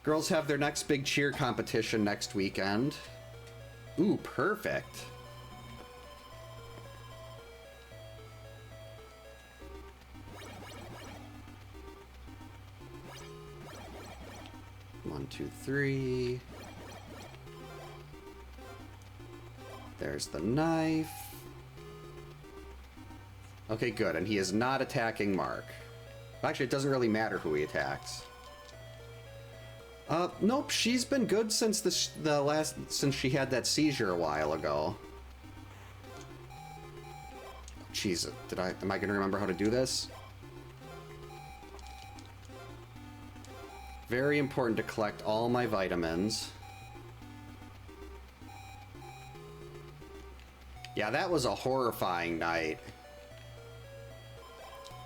Girls have their next big cheer competition next weekend. Ooh, perfect. One, two, three. There's the knife. Okay, good. And he is not attacking Mark. Actually, it doesn't really matter who he attacks. Nope. She's been good since since she had that seizure a while ago. Jeez, am I gonna remember how to do this? Very important to collect all my vitamins. Yeah, that was a horrifying night.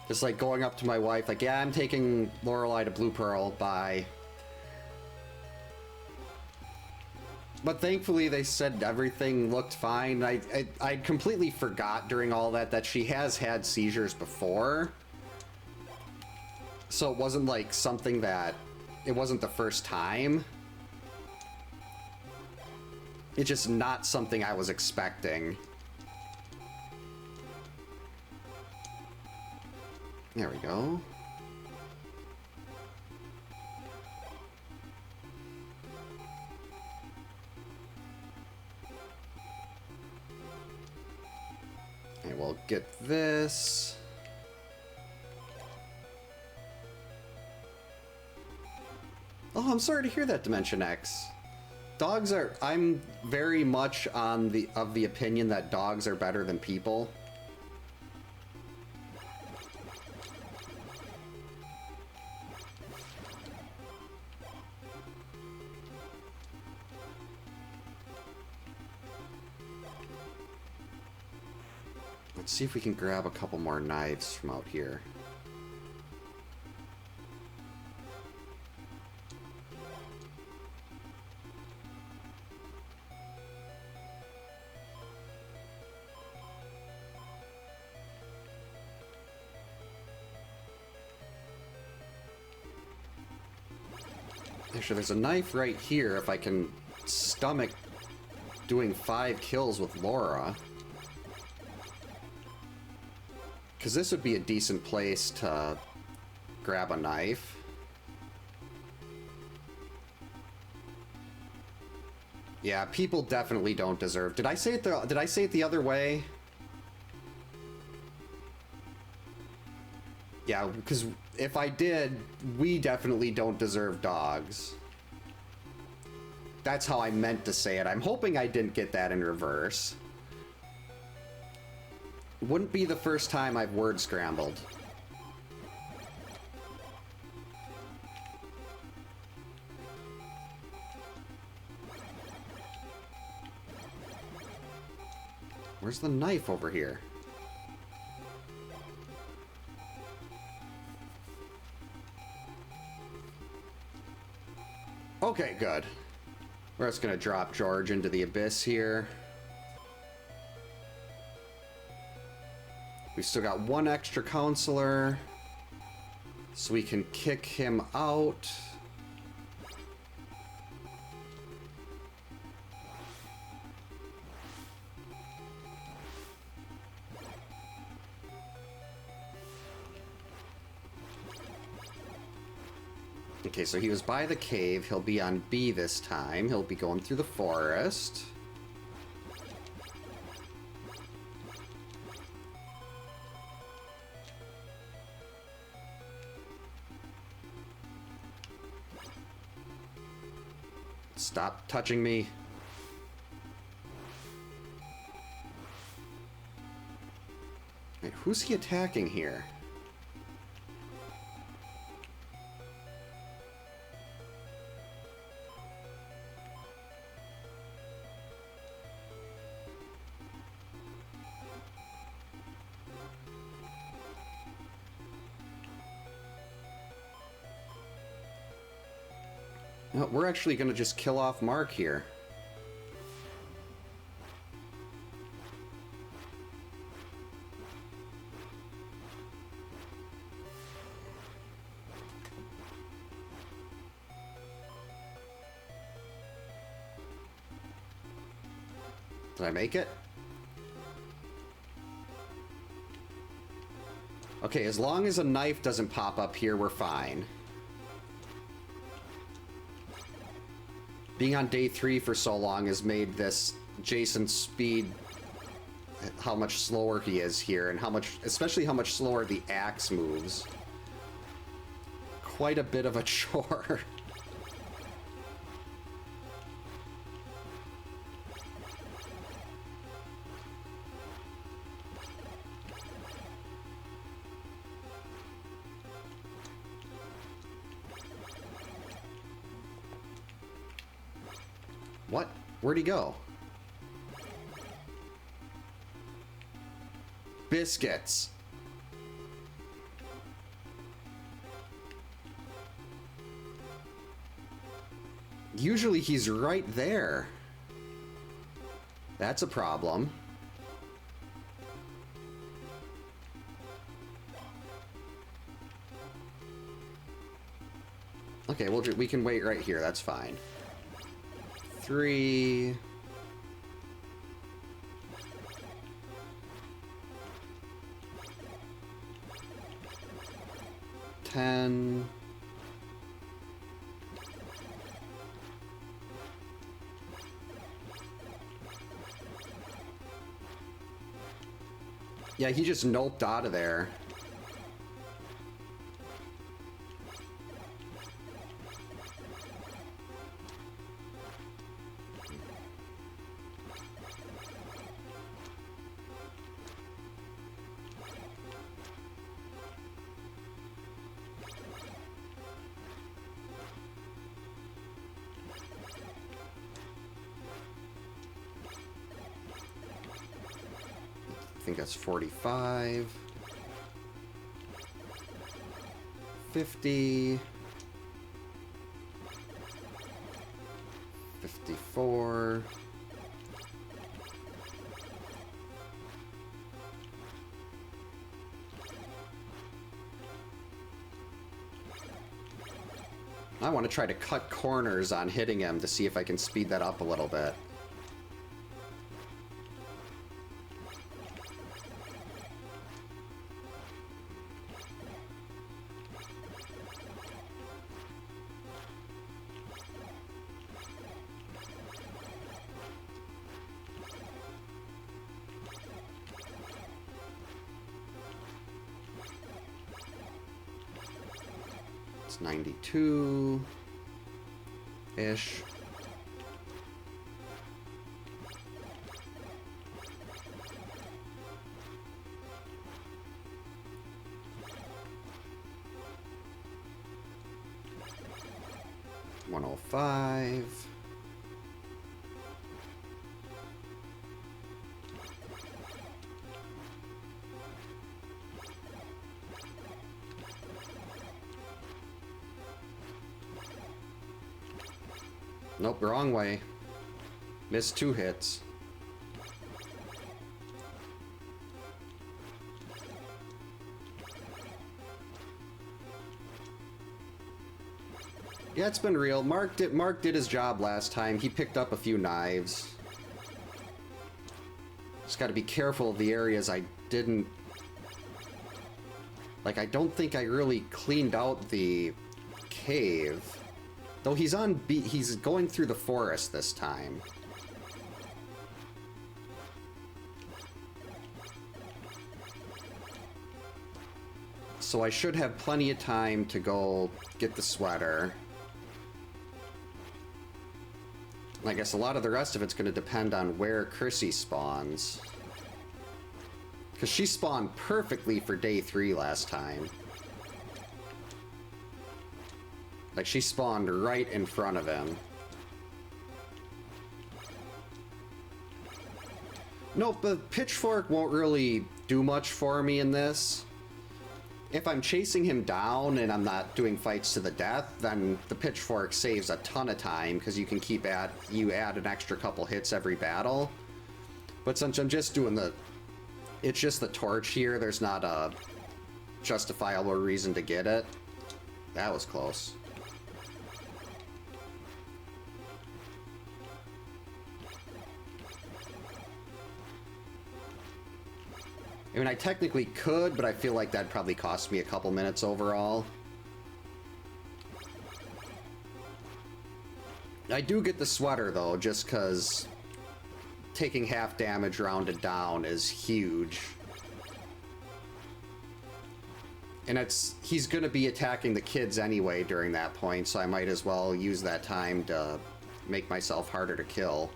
Just like going up to my wife, like, yeah, I'm taking Lorelei to Blue Pearl, bye. But thankfully they said everything looked fine. I completely forgot during all that she has had seizures before. So it wasn't like something that, it wasn't the first time. It's just not something I was expecting. There we go. Okay, we'll get this. Oh, I'm sorry to hear that, Dimension X. Dogs are... I'm very much of the opinion that dogs are better than people. Let's see if we can grab a couple more knives from out here. Actually, there's a knife right here if I can stomach doing 5 kills with Laura. Because this would be a decent place to grab a knife. Yeah, people definitely don't deserve. Did I say it the other way? Yeah, because if I did, we definitely don't deserve dogs. That's how I meant to say it. I'm hoping I didn't get that in reverse. Wouldn't be the first time I've word scrambled. Where's the knife over here? Okay, good. We're just gonna drop George into the abyss here. We've still got one extra counselor, so we can kick him out. Okay, so he was by the cave. He'll be on B this time. He'll be going through the forest. Stop touching me. Wait, who's he attacking here? No, we're actually going to just kill off Mark here. Did I make it? Okay, as long as a knife doesn't pop up here, we're fine. Being on day 3 for so long has made this Jason's speed, how much slower he is here, and how much, especially how much slower the axe moves. Quite a bit of a chore. What? Where'd he go? Biscuits. Usually he's right there. That's a problem. Okay, we can wait right here. That's fine. 3. $10. Yeah, he just noped out of there. I think that's 45. 50. 54. I want to try to cut corners on hitting him to see if I can speed that up a little bit. It's 92-ish. $105. Nope, wrong way. Missed 2 hits. Yeah, it's been real. Mark did his job last time. He picked up a few knives. Just gotta be careful of the areas I didn't... Like, I don't think I really cleaned out the cave. Though he's going through the forest this time. So I should have plenty of time to go get the sweater. I guess a lot of the rest of it's going to depend on where Chrissy spawns. Because she spawned perfectly for day 3 last time. Like, she spawned right in front of him. Nope, the pitchfork won't really do much for me in this. If I'm chasing him down and I'm not doing fights to the death, then the pitchfork saves a ton of time because you can you add an extra couple hits every battle. But since I'm just doing it's just the torch here, there's not a justifiable reason to get it. That was close. I mean, I technically could, but I feel like that'd probably cost me a couple minutes overall. I do get the sweater, though, just because taking half damage rounded down is huge. And he's going to be attacking the kids anyway during that point, so I might as well use that time to make myself harder to kill.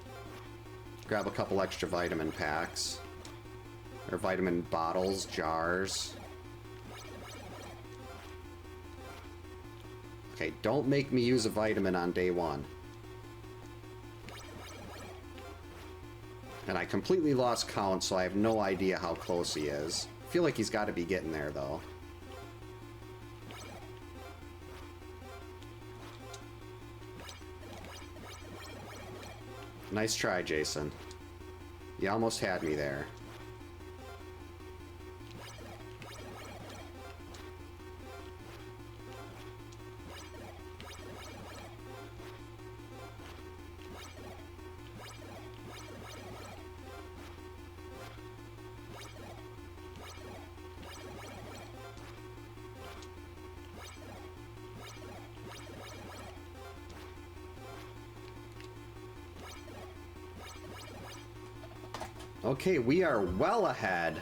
Grab a couple extra vitamin packs. Or vitamin bottles, jars. Okay, don't make me use a vitamin on day one. And I completely lost count, so I have no idea how close he is. I feel like he's got to be getting there, though. Nice try, Jason. You almost had me there. Okay, we are well ahead.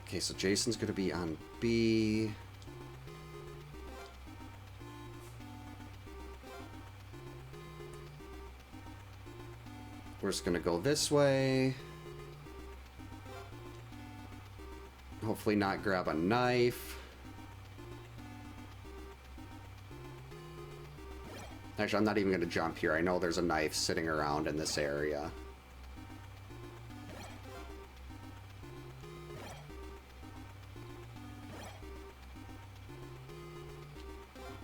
Okay, so Jason's gonna be on B. We're just gonna go this way. Hopefully not grab a knife. Actually, I'm not even going to jump here. I know there's a knife sitting around in this area.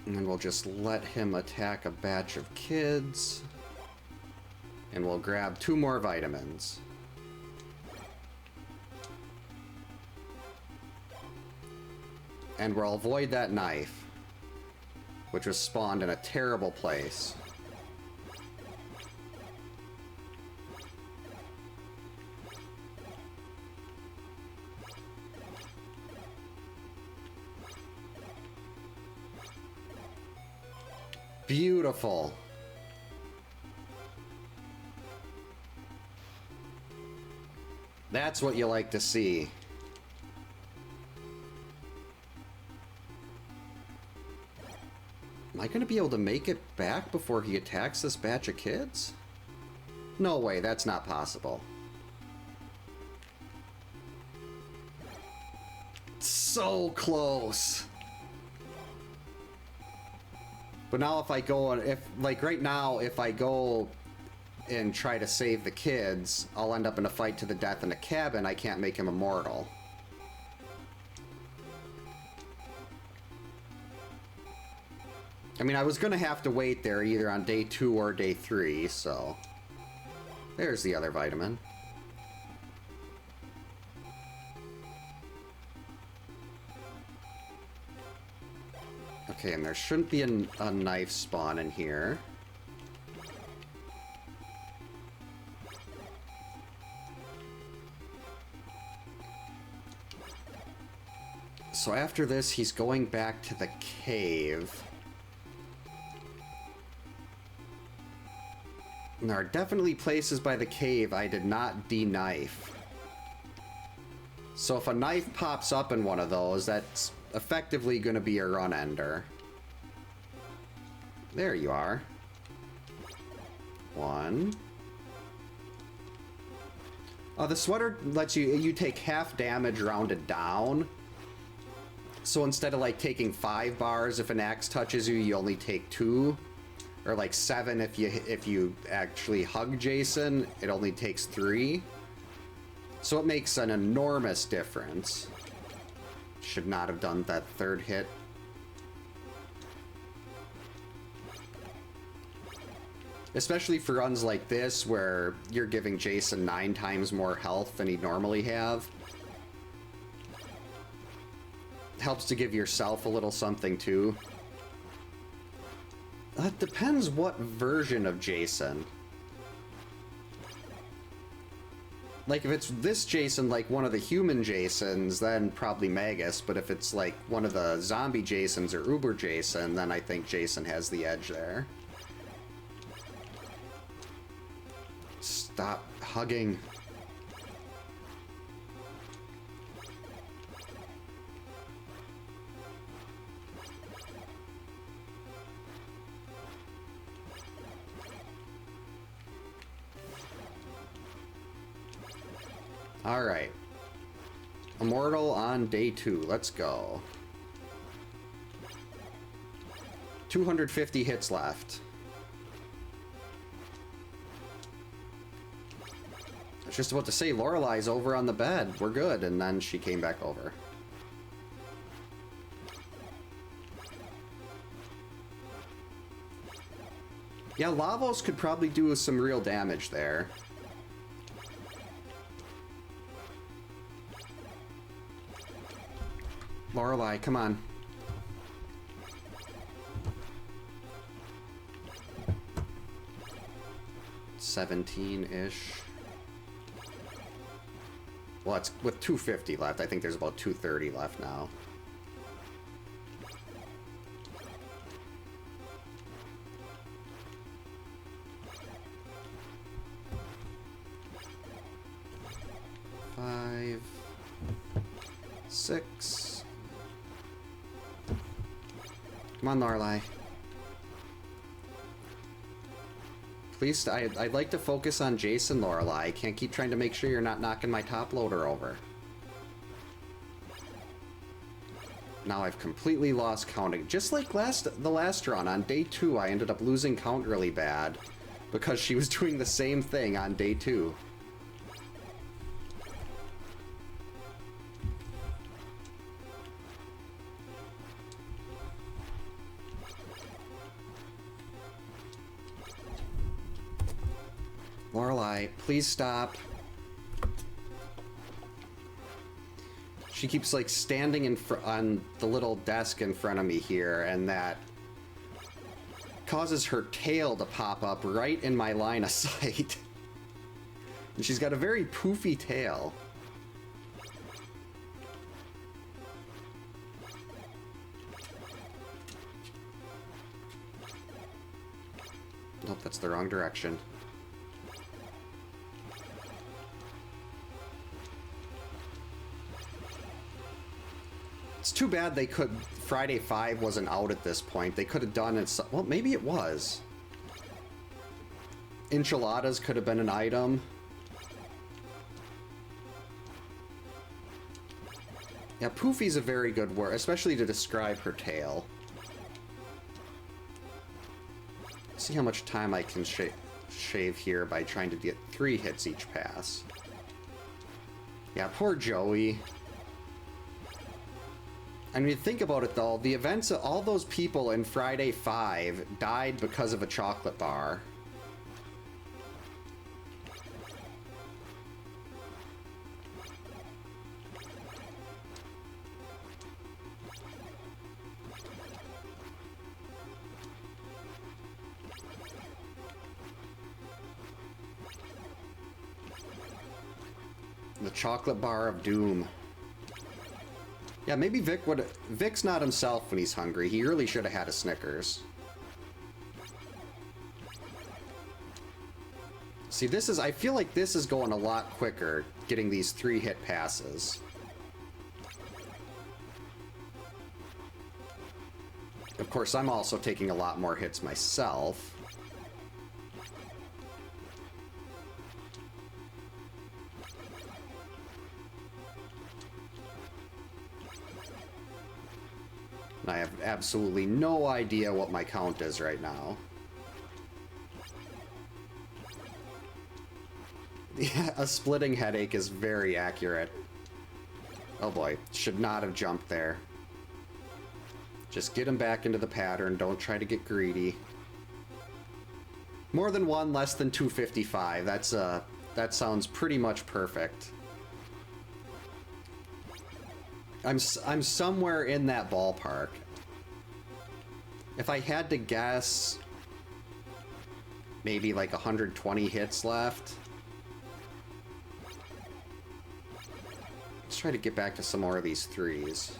And then we'll just let him attack a batch of kids. And we'll grab 2 more vitamins. And we'll avoid that knife, which was spawned in a terrible place. Beautiful. That's what you like to see. Am I going to be able to make it back before he attacks this batch of kids? No way, that's not possible. So close. But now if I go, like right now, if I go and try to save the kids, I'll end up in a fight to the death in a cabin. I can't make him immortal. I mean, I was going to have to wait there either on day 2 or day 3, so... There's the other vitamin. Okay, and there shouldn't be a knife spawn in here. So after this, he's going back to the cave. There are definitely places by the cave I did not de-knife. So if a knife pops up in one of those, that's effectively going to be a run ender. There you are. 1. The sweater lets you take half damage rounded down. So instead of like taking 5 bars if an axe touches you, you only take 2. Or like 7 if you actually hug Jason, it only takes 3. So it makes an enormous difference. Should not have done that 3rd hit. Especially for runs like this where you're giving Jason 9 times more health than he'd normally have. Helps to give yourself a little something too. It depends what version of Jason. Like, if it's this Jason, like one of the human Jasons, then probably Magus. But if it's like one of the zombie Jasons or Uber Jason, then I think Jason has the edge there. Stop hugging. Alright. Immortal on day 2. Let's go. 250 hits left. I was just about to say, Lorelai's over on the bed. We're good. And then she came back over. Yeah, Lavos could probably do some real damage there. Lorelai, come on. 17-ish. Well, it's with 250 left. I think there's about 230 left now. Five, 6. Come on, Lorelai. Please, I'd like to focus on Jason, Lorelai. I can't keep trying to make sure you're not knocking my top loader over. Now I've completely lost counting. Just like the last run, on day 2, I ended up losing count really bad because she was doing the same thing on day 2. Lorelai, please stop. She keeps like standing on the little desk in front of me here, and that causes her tail to pop up right in my line of sight. And she's got a very poofy tail. Nope, that's the wrong direction. It's too bad they could... Friday 5 wasn't out at this point. They could have done it... Well, maybe it was. Enchiladas could have been an item. Yeah, poofy's a very good word, especially to describe her tail. See how much time I can shave here by trying to get 3 hits each pass. Yeah, poor Joey. I mean, think about it though, the events of all those people in Friday 5 died because of a chocolate bar. The chocolate bar of doom. Yeah, maybe Vic would... Vic's not himself when he's hungry. He really should have had a Snickers. See, this is... I feel like this is going a lot quicker, getting these 3-hit passes. Of course, I'm also taking a lot more hits myself. I have absolutely no idea what my count is right now. Yeah, a splitting headache is very accurate. Oh boy, should not have jumped there. Just get him back into the pattern, don't try to get greedy. More than 1, less than 255, that sounds pretty much perfect. I'm somewhere in that ballpark. If I had to guess, maybe like 120 hits left. Let's try to get back to some more of these threes.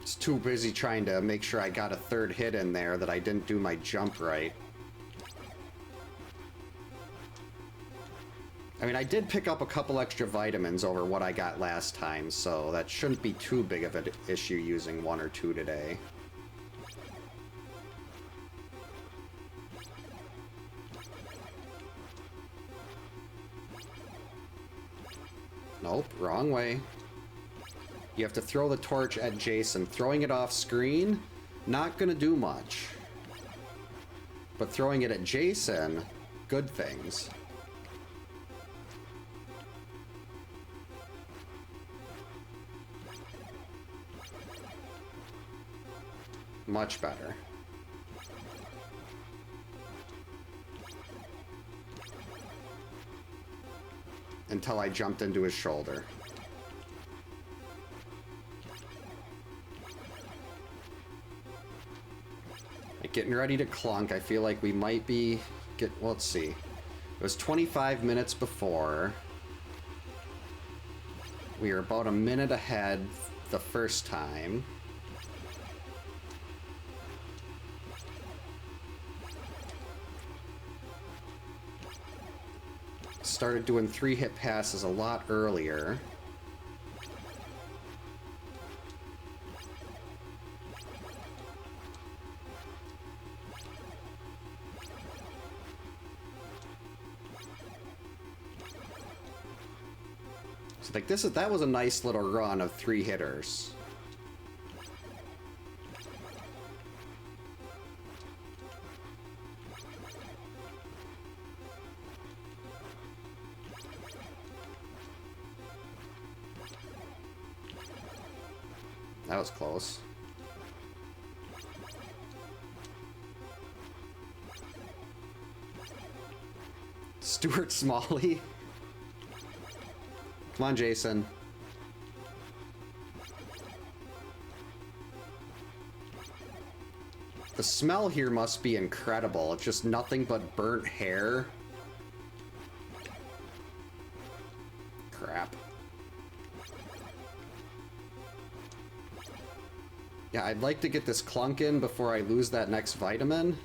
It's too busy trying to make sure I got a third hit in there that I didn't do my jump right. I mean, I did pick up a couple extra vitamins over what I got last time, so that shouldn't be too big of an issue using 1 or 2 today. Nope, wrong way. You have to throw the torch at Jason. Throwing it off screen, not gonna do much. But throwing it at Jason, good things. Much better. Until I jumped into his shoulder. Getting ready to clunk. I feel like we might be... well, let's see. It was 25 minutes before. We were about a minute ahead the first time. Started doing 3-hit passes a lot earlier. So like that was a nice little run of 3 hitters. That was close. Stuart Smalley. Come on, Jason. The smell here must be incredible. It's just nothing but burnt hair. Crap. Yeah, I'd like to get this clunk in before I lose that next vitamin.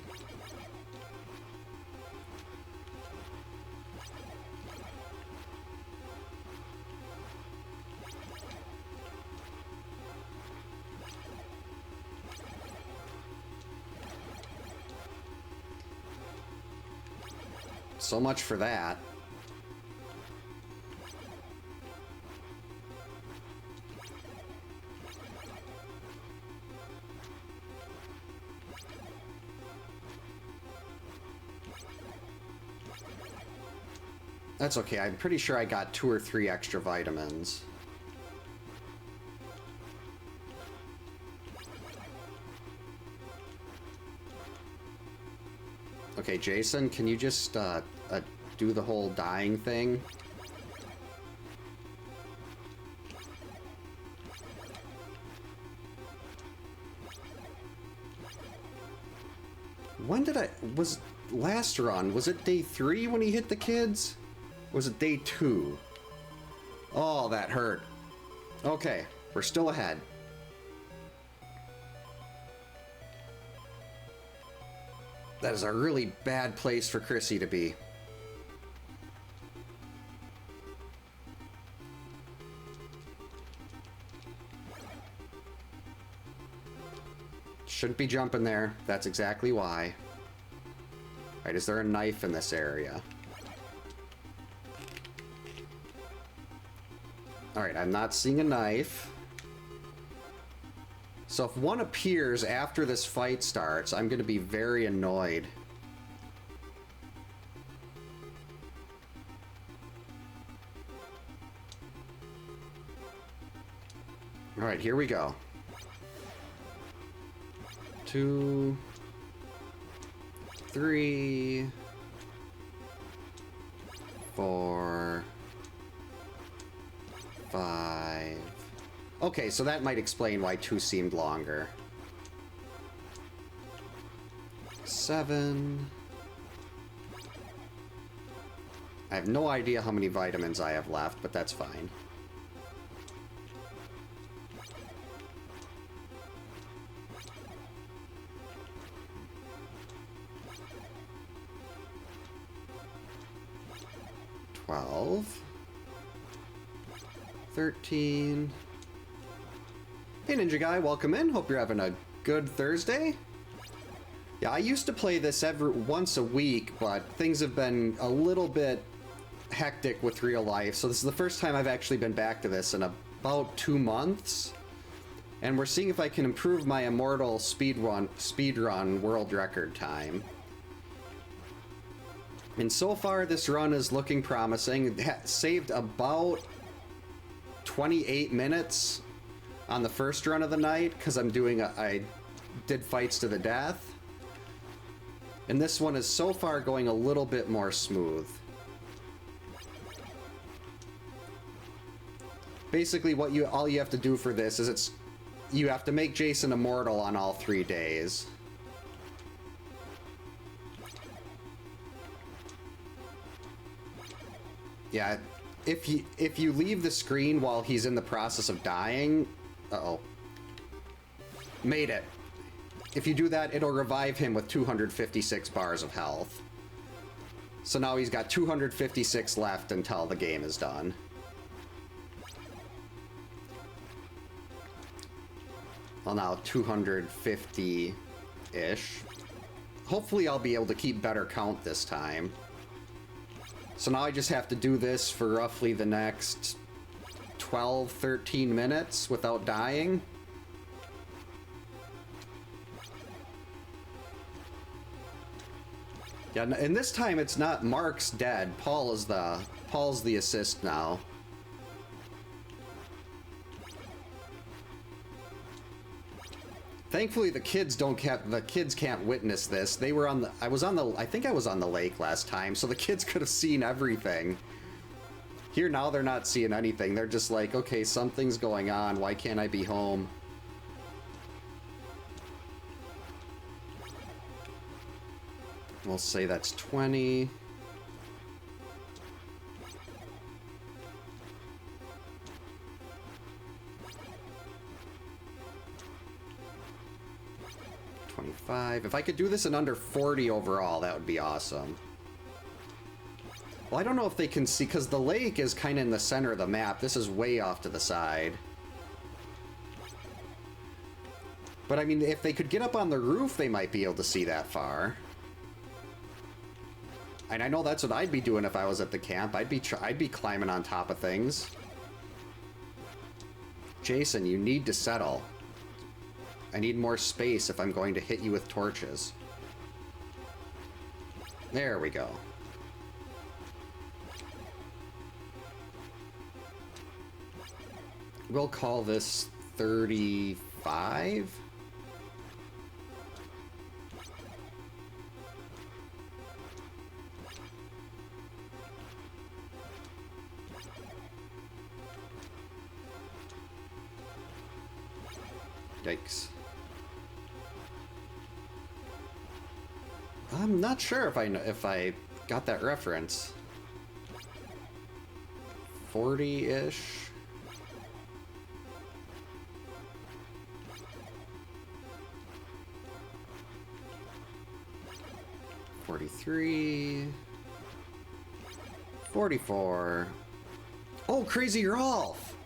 So much for that. That's okay. I'm pretty sure I got 2 or 3 extra vitamins. Okay, Jason, can you just do the whole dying thing? When did was last run, was it day 3 when he hit the kids? Or was it day 2? Oh, that hurt. Okay, we're still ahead. That is a really bad place for Chrissy to be. Shouldn't be jumping there. That's exactly why. Alright, is there a knife in this area? Alright, I'm not seeing a knife. So if one appears after this fight starts, I'm going to be very annoyed. Alright, here we go. 2, 3, 4, 5. Okay, so that might explain why 2 seemed longer. 7. I have no idea how many vitamins I have left, but that's fine. 12. 13. Hey Ninja Guy, welcome in. Hope you're having a good Thursday. Yeah, I used to play this once a week, but things have been a little bit hectic with real life, so this is the first time I've actually been back to this in about 2 months. And we're seeing if I can improve my Immortal speedrun world record time. And so far this run is looking promising. It saved about 28 minutes on the first run of the night because I did fights to the death. And this one is so far going a little bit more smooth. Basically all you have to do for this is you have to make Jason immortal on all 3 days. Yeah, if you leave the screen while he's in the process of dying, made it. If you do that, it'll revive him with 256 bars of health. So now he's got 256 left until the game is done. Well, now 250-ish. Hopefully I'll be able to keep better count this time. So now I just have to do this for roughly the next 12, 13 minutes without dying. Yeah, and this time it's not Mark's dead. Paul's the assist now. Thankfully, the kids can't witness this. They were on the. I think I was on the lake last time, so the kids could have seen everything. Here now, they're not seeing anything. They're just like, okay, something's going on. Why can't I be home? We'll say that's 20. If I could do this in under 40 overall, that would be awesome. Well, I don't know if they can see, because the lake is kind of in the center of the map. This is way off to the side. But I mean, if they could get up on the roof, they might be able to see that far. And I know that's what I'd be doing if I was at the camp. I'd be climbing on top of things. Jason, you need to settle. I need more space if I'm going to hit you with torches. There we go. We'll call this 35. Yikes. I'm not sure if I got that reference. 40-ish. $43. $44. Oh, Crazy Rolf!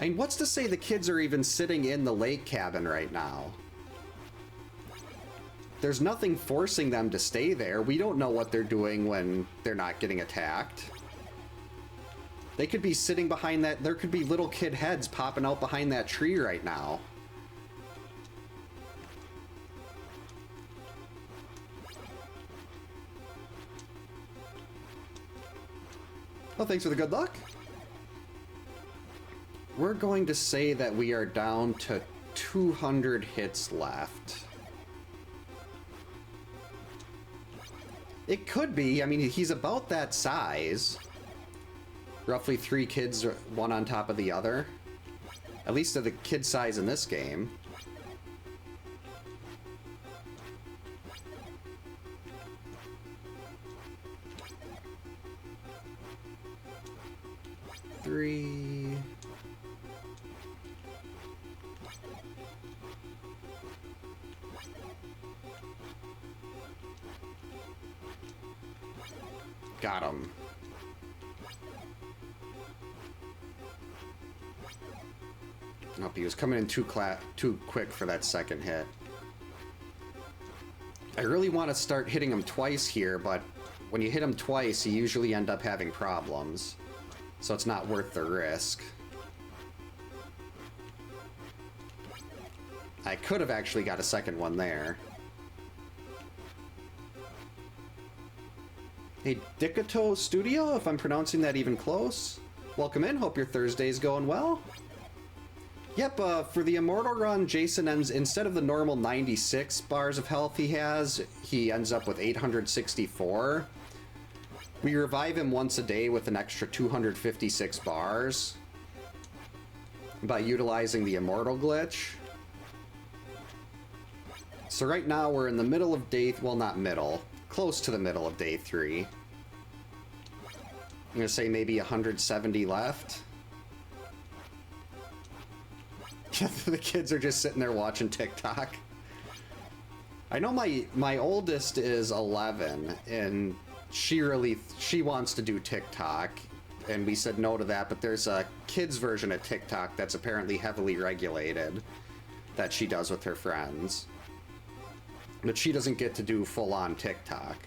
I mean, what's to say the kids are even sitting in the lake cabin right now? There's nothing forcing them to stay there. We don't know what they're doing when they're not getting attacked. They could be sitting behind that. There could be little kid heads popping out behind that tree right now. Oh, thanks for the good luck. we're going to say that we are down to 200 hits left. It could be. I mean, he's about that size. Roughly 3 kids, one on top of the other. At least of the kid size in this game. Three. Got him. Nope, he was coming in too quick for that second hit. I really want to start hitting him twice here, but when you hit him twice, you usually end up having problems. So it's not worth the risk. I could have actually got a second one there. Hey, Dickato Studio, if I'm pronouncing that even close. Welcome in, hope your Thursday's going well. Yep, for the Immortal run, Jason ends, instead of the normal 96 bars of health he has, he ends up with 864. We revive him once a day with an extra 256 bars by utilizing the Immortal Glitch. So right now we're in the middle of day, well, not middle, close to the middle of day 3. I'm gonna say maybe 170 left. The kids are just sitting there watching TikTok. I know my oldest is 11, and she wants to do TikTok, and we said no to that, but there's a kids version of TikTok that's apparently heavily regulated that she does with her friends. But she doesn't get to do full-on TikTok.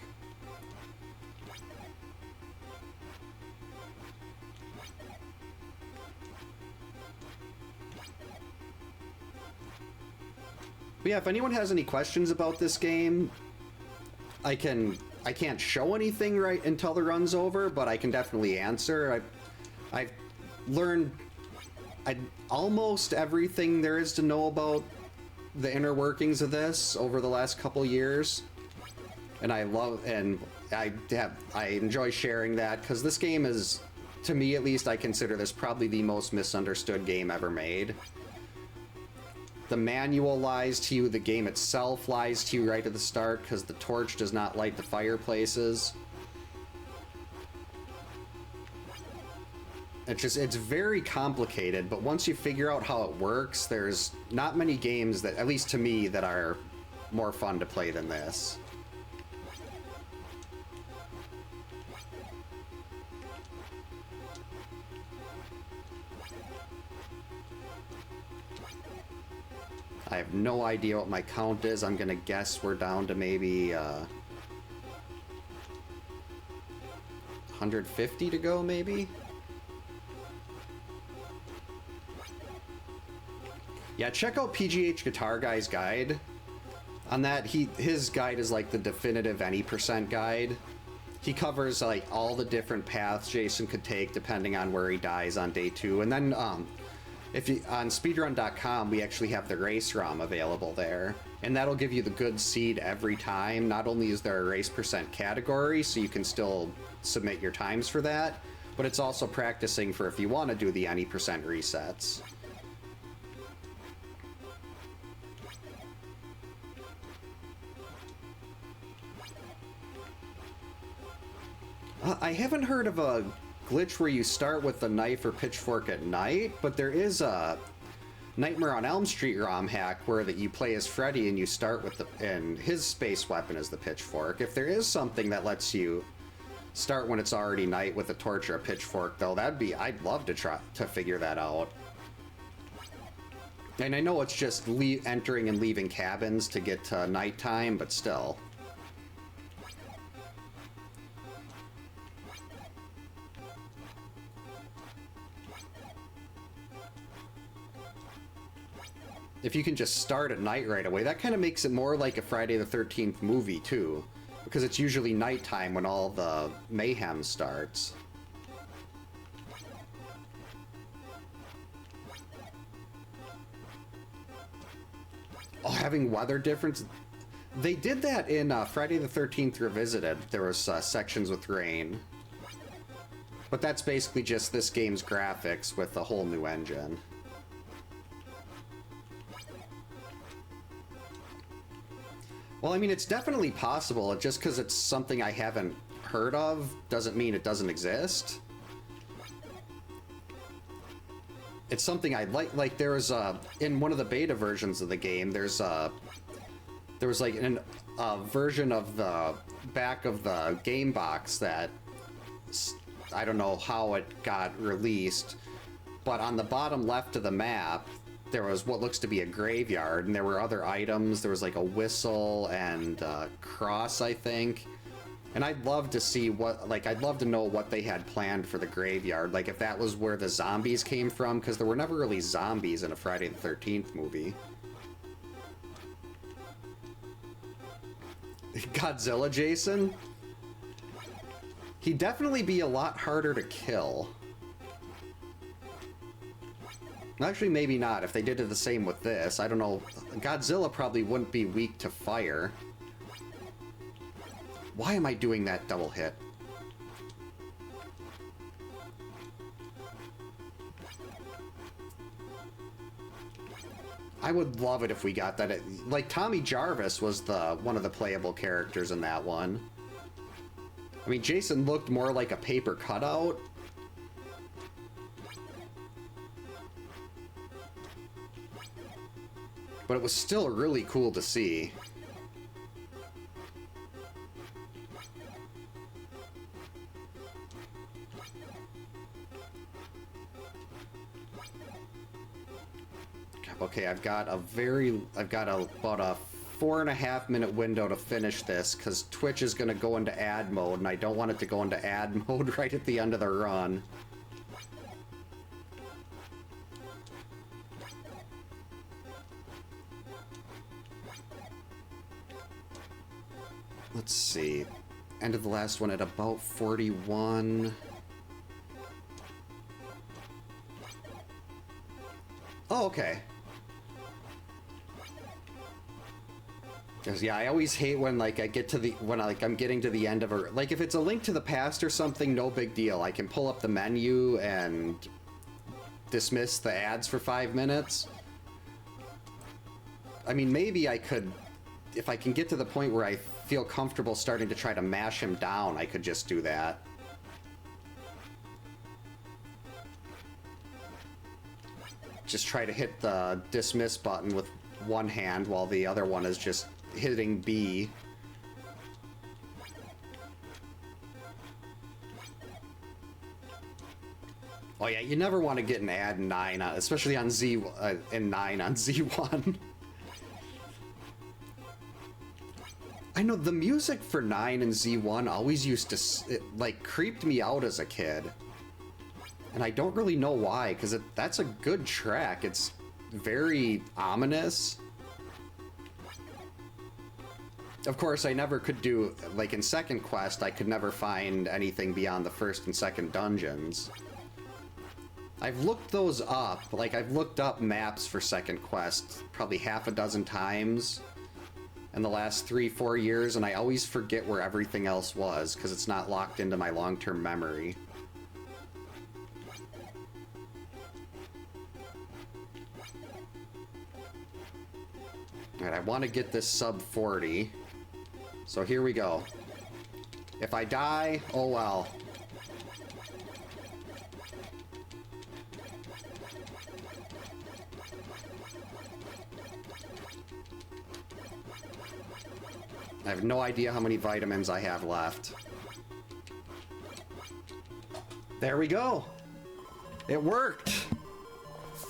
But yeah, if anyone has any questions about this game, I can't show anything right until the run's over, but I can definitely answer. I've learned almost everything there is to know about the inner workings of this over the last couple years, and I enjoy sharing that, because this game is, to me at least, I consider this probably the most misunderstood game ever made. The manual lies to you, the game itself lies to you right at the start, because the torch does not light the fireplaces. It's very complicated, but once you figure out how it works, there's not many games that, at least to me, that are more fun to play than this. I have no idea what my count is. I'm gonna guess we're down to maybe 150 to go, maybe? Yeah, check out PGH Guitar Guy's guide. On that, his guide is like the definitive any percent guide. He covers like all the different paths Jason could take depending on where he dies on day 2. And then if you on speedrun.com, we actually have the race ROM available there, and that'll give you the good seed every time. Not only is there a race percent category, so you can still submit your times for that, but it's also practicing for if you want to do the any percent resets. I haven't heard of a glitch where you start with the knife or pitchfork at night, but there is a Nightmare on Elm Street ROM hack where that you play as Freddy and you start with and his space weapon is the pitchfork. If there is something that lets you start when it's already night with a torch or a pitchfork, though, I'd love to try to figure that out. And I know it's just entering and leaving cabins to get to nighttime, but still. If you can just start at night right away, that kind of makes it more like a Friday the 13th movie, too. Because it's usually nighttime when all the mayhem starts. Oh, having weather difference. They did that in Friday the 13th Revisited. There was sections with rain. But that's basically just this game's graphics with a whole new engine. Well, I mean, it's definitely possible. Just because it's something I haven't heard of doesn't mean it doesn't exist. It's something I'd like. Like, there was in one of the beta versions of the game, there was like a version of the back of the game box that I don't know how it got released, but on the bottom left of the map, there was what looks to be a graveyard, and there were other items. There was like a whistle and a cross, I think. And I'd love to see what, like, I'd love to know what they had planned for the graveyard. Like, if that was where the zombies came from, because there were never really zombies in a Friday the 13th movie. Godzilla Jason? He'd definitely be a lot harder to kill. Actually, maybe not. If they did it the same with this, I don't know. Godzilla probably wouldn't be weak to fire. Why am I doing that double hit? I would love it if we got that. Like, Tommy Jarvis was one of the playable characters in that one. I mean, Jason looked more like a paper cutout. But it was still really cool to see. Okay, I've got about a 4.5 minute window to finish this, because Twitch is going to go into ad mode, and I don't want it to go into ad mode right at the end of the run. Let's see. End of the last one at about 41. Oh, okay. Yeah, I always hate when, like, I get to the, when I'm getting to the end of a, like, if it's a Link to the Past or something, no big deal. I can pull up the menu and dismiss the ads for 5 minutes. I mean, maybe I could, if I can get to the point where I feel comfortable starting to try to mash him down, I could just do that. Just try to hit the dismiss button with one hand while the other one is just hitting B. Oh yeah, you never want to get an ad 9 on, especially on in 9 on Z1. I know the music for 9 and Z1 always used to, it, like, creeped me out as a kid. And I don't really know why, because that's a good track. It's very ominous. Of course, I never could do, like, in Second Quest, I could never find anything beyond the first and second dungeons. I've looked those up, like, I've looked up maps for Second Quest probably half a dozen times in the last 3-4 years, and I always forget where everything else was, because it's not locked into my long-term memory. Alright, I want to get this sub 40. So here we go. If I die, oh well. I have no idea how many vitamins I have left. There we go. It worked.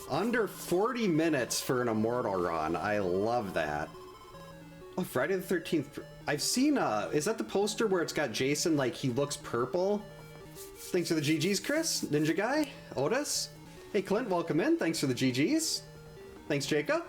Under 40 minutes for an Immortal run. I love that. Oh, Friday the 13th. I've seen, is that the poster where it's got Jason, like, he looks purple? Thanks for the GGs, Chris. Ninja Guy. Otis. Hey, Clint, welcome in. Thanks for the GGs. Thanks, Jacob.